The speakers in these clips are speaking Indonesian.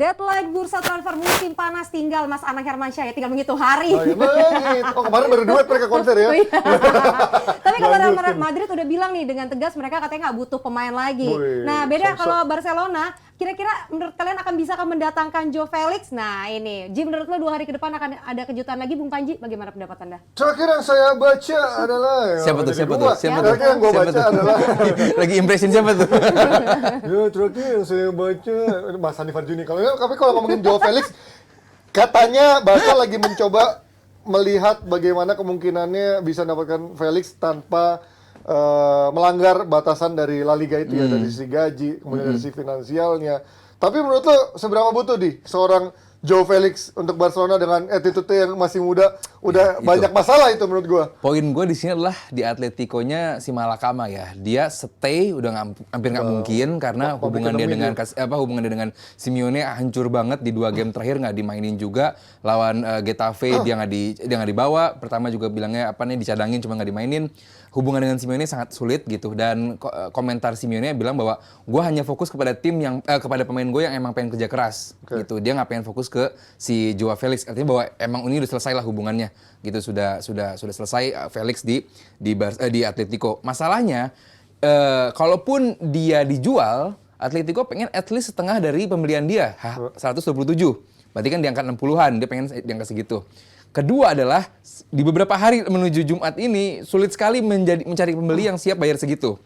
Deadline bursa transfer musim panas tinggal Mas Anang Hermansyah ya, tinggal menghitung hari. Oh, iya, oh kemarin baru duet mereka konser ya. Tapi kalau Real Madrid udah bilang nih dengan tegas mereka katanya nggak butuh pemain lagi. Nah beda kalau Barcelona, kira-kira menurut kalian akan bisa mendatangkan Joe Felix? Nah ini, Ji menurut lo 2 hari ke depan akan ada kejutan lagi, Bung Panji? Bagaimana pendapat Anda? Terakhir yang saya baca adalah siapa tuh? Terakhir yang gue baca adalah lagi impression siapa tuh? ya terakhir yang saya baca Mas Hanif Arjuni. Tapi kalau ngomongin Joe Felix, katanya Barca lagi mencoba melihat bagaimana kemungkinannya bisa mendapatkan Felix tanpa melanggar batasan dari La Liga itu ya, dari sisi gaji, kemudian dari sisi finansialnya. Tapi menurut lo seberapa butuh seorang Joe Felix untuk Barcelona dengan attitude yang masih muda, udah banyak masalah itu menurut gua. Poin gua di sini adalah di Atletico-nya si Malakama ya. Dia stay udah hampir nggak mungkin karena hubungan dia dengan Simeone hancur banget di 2 game terakhir, nggak dimainin juga lawan Getafe. Dia nggak dibawa. Pertama juga bilangnya dicadangin cuma nggak dimainin. Hubungan dengan Simeone sangat sulit gitu, dan komentar Simeone bilang bahwa gue hanya fokus kepada kepada pemain gue yang emang pengen kerja keras gitu. Dia nggak pengen fokus ke si Joao Felix, artinya bahwa emang ini udah selesai lah hubungannya gitu, sudah selesai Felix di Atletico. Masalahnya kalaupun dia dijual, Atletico pengen at least setengah dari pembelian dia, 127. Berarti kan di angka 60-an, dia pengen di angka segitu. Kedua adalah di beberapa hari menuju Jumat ini sulit sekali mencari pembeli yang siap bayar segitu.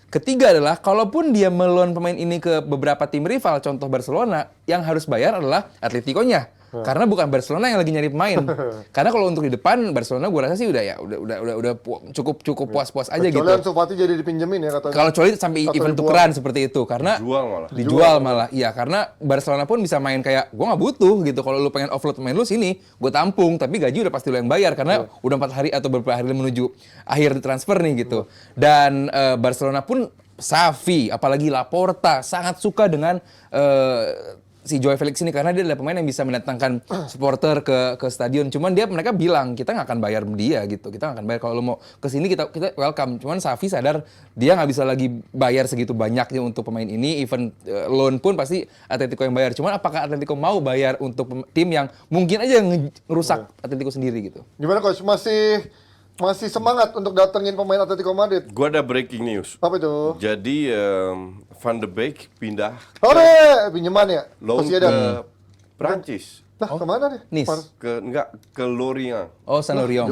Ketiga adalah kalaupun dia meloan pemain ini ke beberapa tim rival, contoh Barcelona, yang harus bayar adalah Atletico-nya. Karena bukan Barcelona yang lagi nyari pemain. Karena kalau untuk di depan Barcelona gue rasa sih udah cukup puas-puas aja gitu. Kecuali Ansu Fati jadi dipinjemin ya katanya. Kalau Coli sampai event tukeran seperti itu, karena dijual malah. Iya, karena Barcelona pun bisa main kayak gue nggak butuh gitu. Kalau lu pengen offload pemain lu sini, gue tampung, tapi gaji udah pasti lu yang bayar karena udah 4 hari atau beberapa hari menuju akhir transfer nih gitu. Dan Barcelona pun Xavi, apalagi Laporta sangat suka dengan si Joao Felix ini karena dia adalah pemain yang bisa mendatangkan supporter ke stadion. Cuman mereka bilang kita nggak akan bayar dia gitu. Kita nggak akan bayar, kalau lo mau ke sini kita welcome. Cuman Xavi sadar dia nggak bisa lagi bayar segitu banyaknya untuk pemain ini. Even loan pun pasti Atletico yang bayar. Cuman apakah Atletico mau bayar untuk tim yang mungkin aja ngerusak Atletico sendiri gitu? Gimana coach? Masih semangat untuk datengin pemain Atletico Madrid? Gua ada breaking news. Apa itu? Jadi Van de Beek pindah pinjaman ya? loan Masih ke ada. Prancis. Nah, kemana nih? Nice. Ke Lorient. Oh, San Lorient.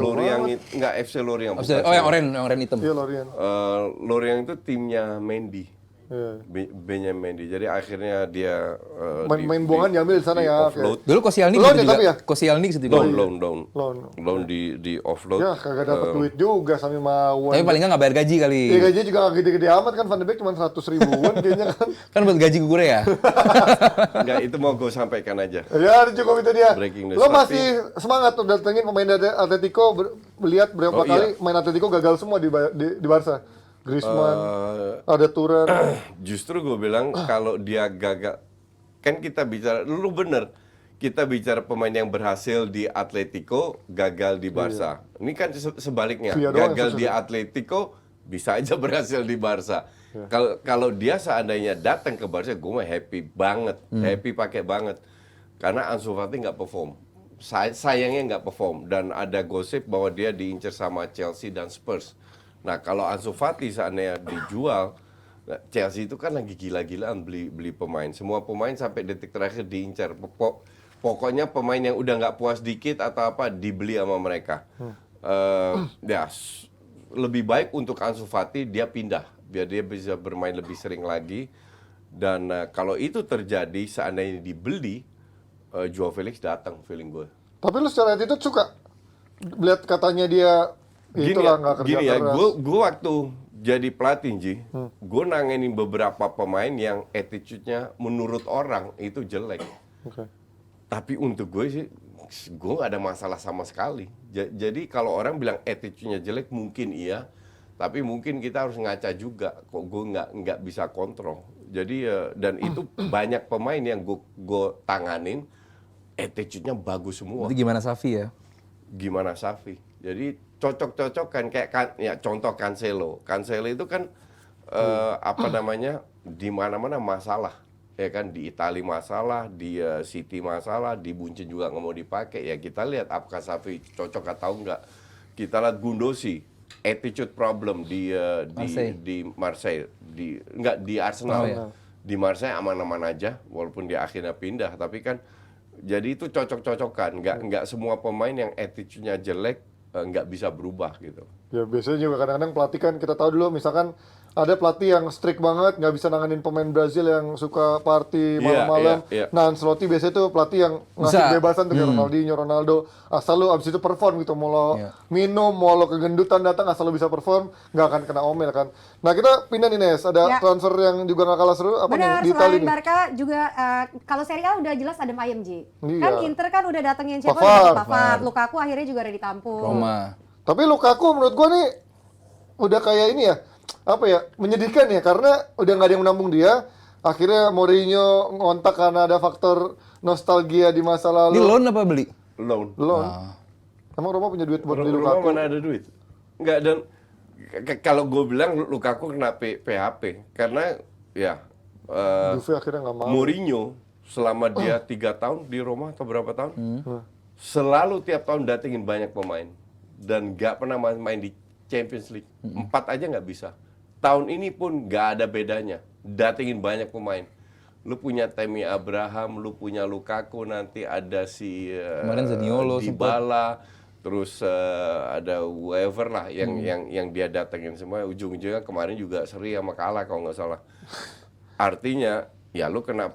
Enggak FC Lorient. Yang oranye hitam. Iya, Lorient. Lorient itu timnya Mendy. Iya. Benjamin Mendy. Jadi akhirnya dia main buangan diambil di sana ya. Offload. Dulu Koscielny Loan gitu ya, juga. tapi ya? Koscielny gitu juga. Loan di offload. Ya, kagak dapat duit juga sambil mau. Tapi paling nggak bayar gaji kali. Iya, gajinya juga nggak gede-gede amat kan, Van de Beek cuma 100 ribuan kayaknya kan. Kan buat gaji gue ya. Enggak, itu mau gue sampaikan aja. Ya, cukup itu dia. Breaking news. Lo masih semangat tuh datengin pemain dari Atletico, melihat berapa kali main Atletico gagal semua di Barca. Griezmann, ada Turan. Justru gue bilang kalau dia gagal, kan kita bicara, lu bener, kita bicara pemain yang berhasil di Atletico, gagal di Barca. Ini kan sebaliknya, gagal di Atletico, bisa aja berhasil di Barca. Kalau dia seandainya datang ke Barca, gue mah happy banget, happy pakai banget. Karena Ansu Fati nggak perform, sayangnya nggak perform. Dan ada gosip bahwa dia diincar sama Chelsea dan Spurs. Nah, kalau Ansu Fati seandainya dijual, Chelsea itu kan lagi gila-gilaan beli pemain. Semua pemain sampai detik terakhir diincar. Pokoknya pemain yang udah nggak puas dikit atau apa dibeli sama mereka. Ya, lebih baik untuk Ansu Fati dia pindah biar dia bisa bermain lebih sering lagi. Dan kalau itu terjadi seandainya dibeli, Joao Felix datang, feeling gue. Tapi lu secara attitude suka lihat katanya dia Gini ya, gue waktu jadi pelatih gue nanganin beberapa pemain yang attitude-nya menurut orang itu jelek. Tapi untuk gue sih, gue gak ada masalah sama sekali. Jadi kalau orang bilang attitude-nya jelek, mungkin iya. Tapi mungkin kita harus ngaca juga, kok gue nggak bisa kontrol. Jadi dan itu banyak pemain yang gue tanganin, attitude-nya bagus semua. Itu gimana Xavi ya? Gimana Xavi? Jadi cocok-cocokan kayak ya contoh Cancelo itu kan di mana-mana masalah ya kan, di Italia masalah, di City masalah, di Munchen juga nggak mau dipakai. Ya kita lihat apakah Xavi cocok atau enggak. Kita lihat Gundosi, attitude problem di Marseille, di Arsenal. Oh, iya. Di Marseille aman-aman aja, walaupun dia akhirnya pindah. Tapi kan jadi itu cocok-cocokan. Nggak semua pemain yang attitude-nya jelek nggak bisa berubah gitu. Ya biasanya juga kadang-kadang pelatih kan kita tahu dulu misalkan ada pelatih yang strict banget nggak bisa nanganin pemain Brazil yang suka party malam-malam. Iya. Nah Ancelotti biasanya tuh pelatih yang ngasih Bisa. kebebasan tuh kayak Ronaldinho, Ronaldo asal lu abis itu perform gitu, mau lo minum, mau lo kegendutan datang asal lu bisa perform nggak akan kena omel kan. Nah kita pindah nih Nes, ada Ya. transfer yang juga nggak kalah seru apa Benar, nih di Italia selain nih? Barca juga kalau Serie A udah jelas ada Mayem, Ji. Iya. Kan Inter kan udah datengin siapa? Pavard. Pavard. Lukaku akhirnya juga ada ditampung. Roma. Tapi Lukaku menurut gua nih udah kayak ini ya, apa ya, menyedihkan ya karena udah nggak ada yang menampung dia. Akhirnya Mourinho ngontak karena ada faktor nostalgia di masa Ini lalu. loan apa beli? Loan. Belum. Emang Roma punya duit buat beli Roma Lukaku? mana ada duit? Enggak, dan kalau gue bilang Lukaku kena PHP karena ya Juve akhirnya nggak mau. Mourinho selama dia 3 tahun di Roma atau berapa tahun selalu tiap tahun datengin banyak pemain dan nggak pernah main di Champions League. 4 aja nggak bisa. Tahun ini pun nggak ada bedanya, datengin banyak pemain. Lu punya Tammy Abraham, lu punya Lukaku, nanti ada si Kemarin Zaniolo Dybala, terus ada whoever lah yang dia datengin semua. Ujung-ujungnya kemarin juga seri sama kalah kalau nggak salah. Artinya ya lu kena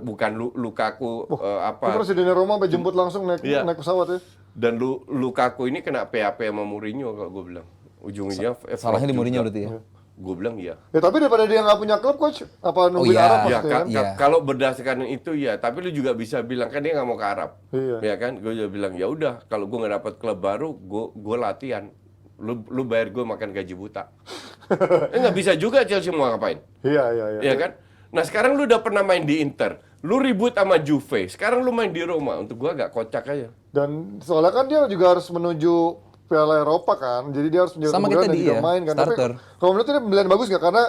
bukan Lukaku Itu presidennya Roma sampai jemput langsung naik Iya. naik pesawat ya. dan Lukaku ini kena PHP sama Mourinho kalau gue bilang. Ujung-ujungnya Salahnya di Mourinho berarti ya? Gue bilang iya. Ya tapi daripada dia nggak punya klub coach, apa nungguin iya. Arab Ya, maksudnya kan? Iya. kalau berdasarkan itu ya, tapi lu juga bisa bilang kan dia nggak mau ke Arab, Iya. ya kan? Gue juga bilang ya udah, kalau gue nggak dapat klub baru, gue latihan. Lu bayar gue makan gaji buta. Nggak bisa juga Chelsea mau ngapain, Iya, iya, iya. ya kan? Nah sekarang lu udah pernah main di Inter, lu ribut sama Juve, sekarang lu main di Roma, untuk gue agak kocak aja. Dan soalnya kan dia juga harus menuju Piala Eropa kan, jadi dia harus menjaga Sama kemudian kita dan di juga ya, main kan. starter. Tapi kalau menurut ini pembelian bagus nggak? Karena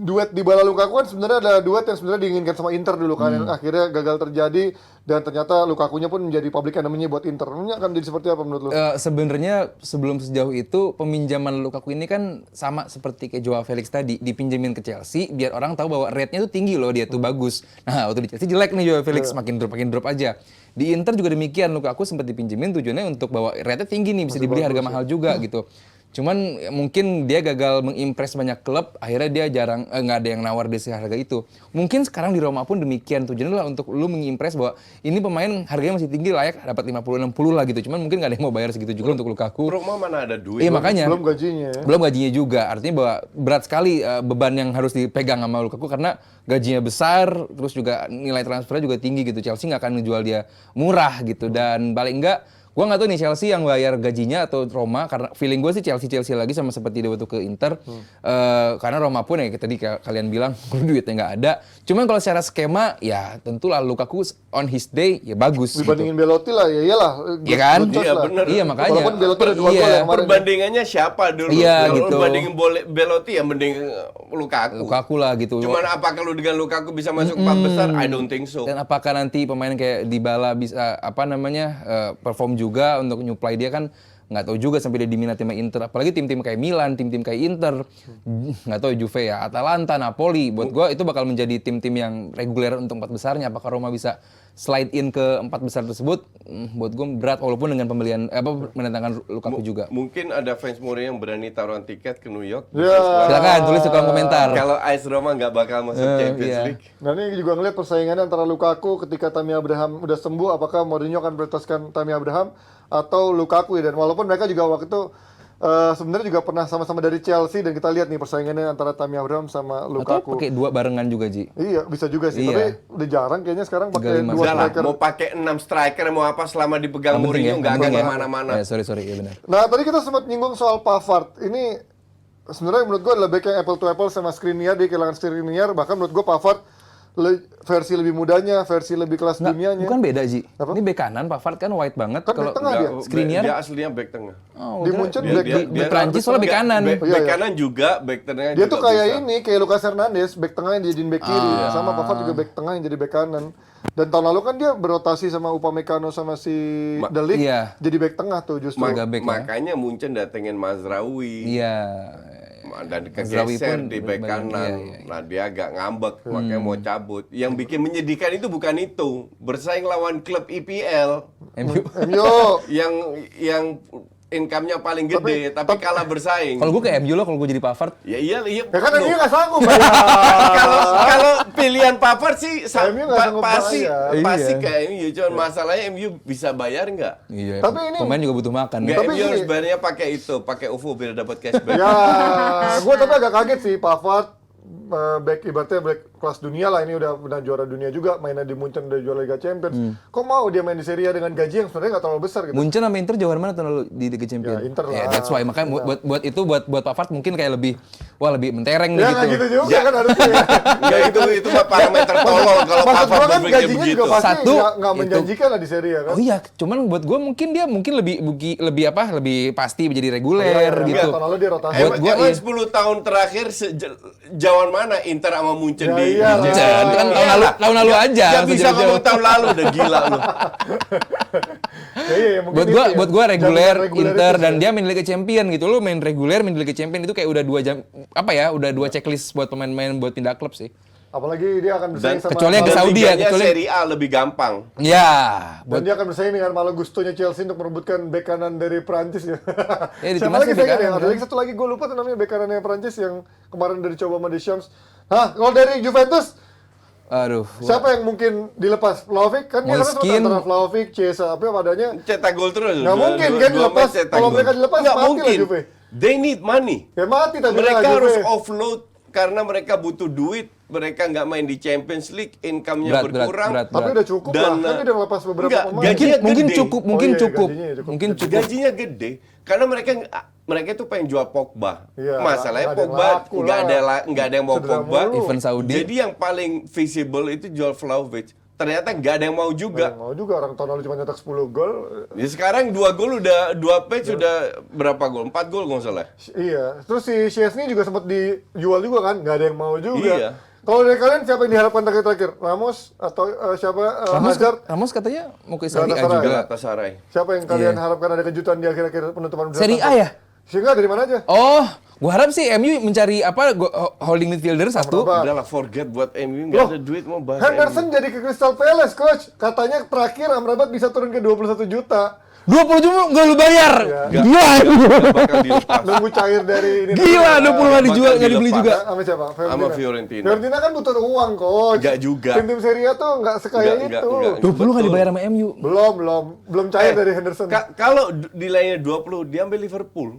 duet Dybala Lukaku kan sebenarnya ada duet yang sebenarnya diinginkan sama Inter dulu kan, yang akhirnya gagal terjadi dan ternyata Lukakunya pun menjadi public enemy buat Inter. Ini akan jadi seperti apa menurut lu? Sebenarnya sebelum sejauh itu peminjaman Lukaku ini kan sama seperti kayak Joao Felix tadi, dipinjemin ke Chelsea biar orang tahu bahwa rate-nya tuh tinggi loh, dia tuh bagus. Nah waktu di Chelsea jelek nih Joao Felix, makin drop aja. Di Inter juga demikian, Lukaku sempat dipinjemin tujuannya untuk bahwa rate-nya tinggi nih, bisa dibeli harga mahal juga gitu. Cuman mungkin dia gagal mengimpress banyak klub, akhirnya dia jarang nggak ada yang nawar di harga itu. Mungkin sekarang di Roma pun demikian, tujuannya adalah untuk lu mengimpress bahwa ini pemain harganya masih tinggi, layak dapat 50-60 lah gitu. Cuman mungkin nggak ada yang mau bayar segitu juga untuk Lukaku. Roma mana ada duit? Iya makanya. Belum gajinya ya. Belum gajinya juga. Artinya bahwa berat sekali beban yang harus dipegang sama Lukaku karena gajinya besar, terus juga nilai transfernya juga tinggi gitu. Chelsea nggak akan ngejual dia murah gitu. Dan paling enggak, gue nggak tahu nih Chelsea yang bayar gajinya atau Roma, karena feeling gue sih Chelsea lagi sama seperti dia waktu ke Inter. Karena Roma pun ya tadi kalian bilang duitnya nggak ada. Cuman kalau secara skema ya tentulah Lukaku on his day ya bagus. Dibandingin Belotti lah, ya iyalah. Iya kan? Iya, bener. Iya makanya. Walaupun Belotti ada 2 gol Iya. yang kemarin. Perbandingannya siapa dulu? Iya, Kalau gitu. bandingin Belotti ya mending Lukaku. Lukaku lah gitu. Cuman apakah lu dengan Lukaku bisa masuk 4 besar? I don't think so. Dan apakah nanti pemain kayak Dybala bisa perform juga untuk nyuplai dia kan nggak tahu juga sampai dia diminati sama Inter. Apalagi tim-tim kayak Milan, tim-tim kayak Inter, nggak tahu Juve ya, Atalanta, Napoli. Buat gue itu bakal menjadi tim-tim yang reguler untuk 4 besarnya. Apakah Roma bisa slide in ke 4 besar tersebut? Buat gue berat walaupun dengan pembelian mendatangkan Lukaku juga. Mungkin ada fans Mourinho yang berani taruhan tiket ke New York. Ya. Silakan tulis di kolom komentar. Kalau AS Roma nggak bakal masuk Champions iya. League. Nah ini juga ngeliat persaingannya antara Lukaku ketika Tammy Abraham udah sembuh, apakah Mourinho akan prioritaskan Tammy Abraham atau Lukaku ya. Dan walaupun mereka juga waktu itu sebenarnya juga pernah sama-sama dari Chelsea, dan kita lihat nih persaingannya antara Tammy Abraham sama Atau Lukaku. pakai 2 barengan juga, Ji. Iya bisa juga sih, Iya. tapi udah jarang kayaknya sekarang pakai 35. 2 Udah lah, striker. mau pakai 6 striker mau apa selama dipegang Yang penting Mourinho nggak akan penting kemana-mana. Ya, sorry, ya benar. Nah tadi kita sempat nyinggung soal Pavard. Ini sebenarnya menurut gue adalah back yang apple to apple sama Skriniar. Dia kehilangan Skriniar, bahkan menurut gue Pavard versi lebih mudanya, versi lebih kelas Nggak, dunianya. bukan beda, Ji. Apa? Ini bek kanan, Pavard kan wide banget. Kan bek tengah dia. Skriniar. Dia aslinya back tengah. Oh, Di kira- Munchen di- back- di- di Prancis soalnya bek kanan. Back, Oh, iya, iya. kanan juga, back tengah Dia juga tuh kayak bisa. ini, kayak Lucas Hernandez, back tengah yang dijadiin back kiri, sama Pavard juga back tengah yang jadi back kanan. Dan tahun lalu kan dia berotasi sama Upamecano sama si De Ligt, iya. jadi back tengah tuh justru. Tiga back ya. Makanya Munchen datengin Mazraoui. Iya. Dan Mazraoui kegeser pun di back banyak, kanan. iya, iya. Nah, dia agak ngambek, makanya mau cabut. Yang bikin menyedihkan itu bukan itu. Bersaing lawan klub IPL MU. MU. yang income-nya paling gede, tapi kalah bersaing. Kalau gue ke MU loh, kalau gue jadi Pavard. Ya iya. Ya kan Loh, MU nggak sanggup bayar. kalau pilihan Pavard sih MU nggak sanggup pasti bayar. pasti Iya. ke MU. Cuman masalahnya MU bisa bayar nggak? Iya. Tapi ini- pemain juga butuh makan. Nggak, Tapi MU harus gini. bayarnya pakai OVO biar dapat cashback. Ya, gue tapi agak kaget sih Pavard, back ibaratnya back kelas dunia lah, ini udah juara dunia juga, mainnya di Munchen udah juara Liga Champions. Kok mau dia main di Serie A dengan gaji yang sebenarnya nggak terlalu besar gitu? Munchen sama Inter jauhan mana tahun lalu di Liga Champions? Ya, Inter lah. That's why makanya buat Pavard mungkin kayak lebih mentereng nih Ya gitu. nggak gitu juga kan harusnya. Ya. Ya itu mah parameter tolol kalau Maksud Pavard gua kan berpikir gajinya begitu. juga pasti Satu, nggak itu- menjanjikan lah di Serie A kan. Oh iya, cuman buat gue mungkin lebih pasti menjadi reguler Iya, gitu. tahun lalu dia rotasi. Buat gua Emang iya. 10 tahun terakhir jauhan mana Inter sama Munchen Ya, di iya, Munchen. Kan tahun lalu aja. Ya langsung bisa jauh-jauh. ngomong tahun lalu udah gila lu. Ya, iya, mungkin Buat itu gua ya. buat gua reguler Jaminan regularitas Inter dan ya. dia main Liga Champion gitu. Lu main reguler main Liga Champion itu kayak udah 2 jam udah 2 checklist buat pemain-pemain buat pindah klub sih. Apalagi dia akan bersaing sama kecuali yang ke Malo- Saudi ya, Liganya kecuali- Serie A lebih gampang. Ya, Dan dia akan bersaing dengan Malo Gustonya Chelsea untuk merebutkan bek kanan dari Prancis ya. Ya, di Siapa timnas lagi bek saya ingat ya? kanan, Ada kan? lagi satu lagi gue lupa tuh namanya bek kanannya Prancis yang kemarin udah dicoba sama Deschamps. Hah, kalau dari Juventus aduh. siapa yang mungkin dilepas? Vlahovic kan dia kan Moleskine. antara Vlahovic, Chiesa, apa adanya. Cetak gol terus. Nggak mungkin kan dilepas. Kalau mereka dilepas, nggak mati lah mungkin. Juve. They need money. Ya mati tapi Mereka lah harus Juve. offload karena mereka butuh duit. Mereka nggak main di Champions League, income-nya Berat, berkurang. berat. Tapi udah cukup lah. Kan dia udah lepas beberapa Enggak, pemain. gajinya Mungkin gede. cukup, mungkin Oh iya, cukup. gajinya cukup. Mungkin cukup. Gajinya gede karena mereka itu pengen jual Pogba. Iya, Masalahnya nggak ada yang Pogba laku lah. nggak ada yang mau Cedera Pogba. mulu. Event Saudi. Jadi yang paling visible itu jual Vlahovic. Ternyata nggak ada yang mau juga. Mau juga orang tahun lalu cuma nyetak 10 gol. Ya sekarang 2 gol udah 2 patch udah berapa gol? 4 gol nggak salah. Iya, terus si Szczesny juga sempat dijual juga kan, nggak ada yang mau juga. Iya. Kalau dari kalian siapa yang diharapkan terakhir? Ramos atau siapa? Hazard? Ramos katanya mau ke Serie A Galatasaray. juga. Galatasaray. Siapa yang kalian harapkan ada kejutan di akhir-akhir penutupan bursa Serie A transfer? ya? Sehingga dari mana aja? Oh, gua harap sih MU mencari holding midfielder satu. Amrabat. Udahlah forget buat MU Loh, nggak ada duit mau bahas Henderson jadi ke Crystal Palace, coach. Katanya terakhir Amrabat bisa turun ke 21 juta. 20 juta nggak lu bayar. Iya. Gila. MU. Bakal dilepas. Nunggu cair dari ini. Gila, 20 nggak dijual, Bakal nggak dibeli dilepas. juga. Sama siapa? Sama Fiorentina. Fiorentina kan butuh uang, coach. Nggak juga. Tim-tim Serie A tuh nggak sekaya Nggak, itu. nggak. 20 nggak dibayar sama MU. Belum cair dari Henderson. Kalau nilainya 20 diambil Liverpool.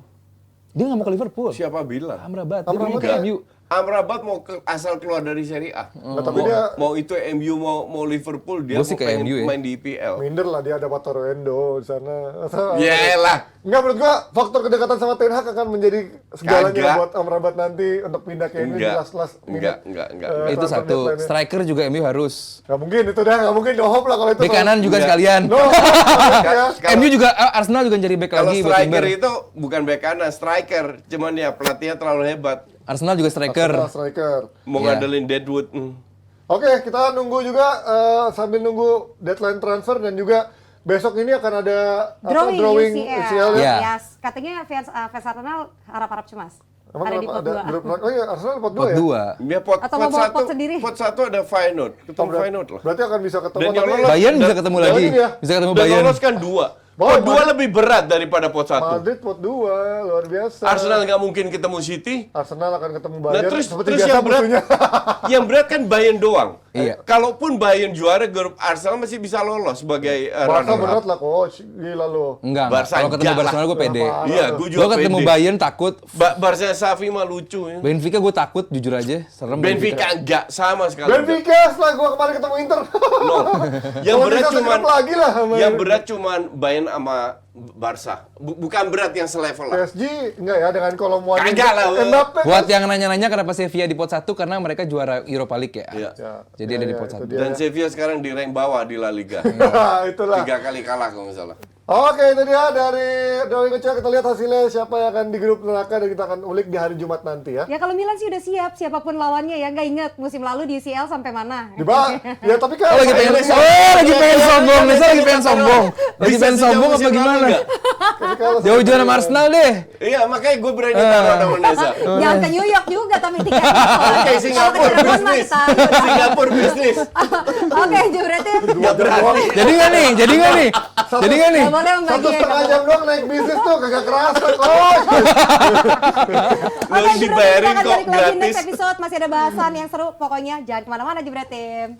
Dia nggak mau ke Liverpool. Siapa bilang? Amrabat, dia mau Amrabat ke ya? MU. Amrabat mau asal keluar dari Serie A. Nggak, tapi mau, dia mau itu MU mau Liverpool dia Gua sih mau ke pengen MU ya. main di IPL. minder lah, dia ada Wataru Endo di sana. Yelah. Enggak, menurut gua faktor kedekatan sama Ten Hag akan menjadi segalanya Kagak. buat Amrabat nanti untuk pindah ke MU di Enggak. last Enggak. Itu transfer satu. deadline-nya. Striker juga MU harus. Nggak mungkin itu dah, nggak mungkin dohop lah kalau itu. Bek kanan juga Enggak. sekalian. No, ya. Kalau- MU juga Arsenal juga jadi bek Kalau lagi buat striker Timber. itu bukan bek kanan, striker. Cuman ya pelatihnya terlalu hebat. Arsenal juga striker. Arsenal striker. Mau Iya. ngandelin Deadwood. Oke, kita nunggu juga sambil nunggu deadline transfer dan juga besok ini akan ada Drawing UCL ya. Iya. Yes, katanya fans Arsenal harap-harap cemas. Emang Ada di kenapa pot 2. grup? Oh iya, Arsenal pot 2 Pot ya. 2. Ya pot, Atau pot mau bawa satu, pot sendiri? pot satu ada Feyenoord. Ketemu Berat- Feyenoord lah. Berarti akan bisa ketemu Dan yang tapi lolos- Bayern bisa Dan- ketemu dan lagi. ini ya. Bisa ketemu Dan Bayern. lolos kan 2. Oh, Pot 2 Madrid- lebih berat daripada pot 1. Madrid pot 2, luar biasa. Arsenal nggak mungkin ketemu City. Arsenal akan ketemu Nah Bayern terus, seperti terus biasa yang berat, musuhnya. yang berat kan Bayern doang. Iya. Kalaupun Bayern juara, grup Arsenal masih bisa lolos sebagai Barca runner-up. berat lah coach, gila lo. Enggak. Barca Kalau ketemu enggak lah. Barcelona gue pede. Kenapa? Iya, gue juga Gue ketemu pede. Bayern takut. Barca Xavi mah lucu ya. Benfica gue takut jujur aja. Serem Benfica enggak sama sekali. enggak. Benfica setelah gua kemarin ketemu Inter. No. Yang Kalau berat bisa cuman sekep lagi lah sama yang ini. berat cuman Bayern main sama Barca. Bukan berat yang selevel lah. PSG enggak ya dengan Kolomuani. Kagak lah. Mbappe. Buat yang nanya-nanya kenapa Sevilla di pot 1 karena mereka juara Europa League ya. Iya. Ya, Jadi ya, ada di ya, pot itu 1. dia. Dan Sevilla sekarang di rank bawah di La Liga. Itulah. 3 kali kalah kalau nggak salah. Oke, itu dia dari Kecil. Kita lihat hasilnya siapa yang akan di grup neraka dan kita akan ulik di hari Jumat nanti ya. Ya kalau Milan sih udah siap, siapapun lawannya ya. Nggak inget musim lalu di UCL sampai mana. Ya tapi kan Oh, lagi pengen sombong. Nesa lagi pengen sombong. Lagi pengen sombong apa gimana? Jauh juara sama Arsenal deh. Iya, makanya gue berani taruh sama Nesa. Jangan ke New York juga tapi tiket. Oke, Singapura bisnis. Singapura bisnis. Oke, berarti Nggak berani. Jadi nggak nih? nggak boleh membagi. 1,5 jam doang naik bisnis tuh kagak kerasa kok. Oke, Belum dibayarin kita akan kok, balik lagi gratis. next episode. Masih ada bahasan yang seru. Pokoknya jangan kemana-mana, Jebret Tim.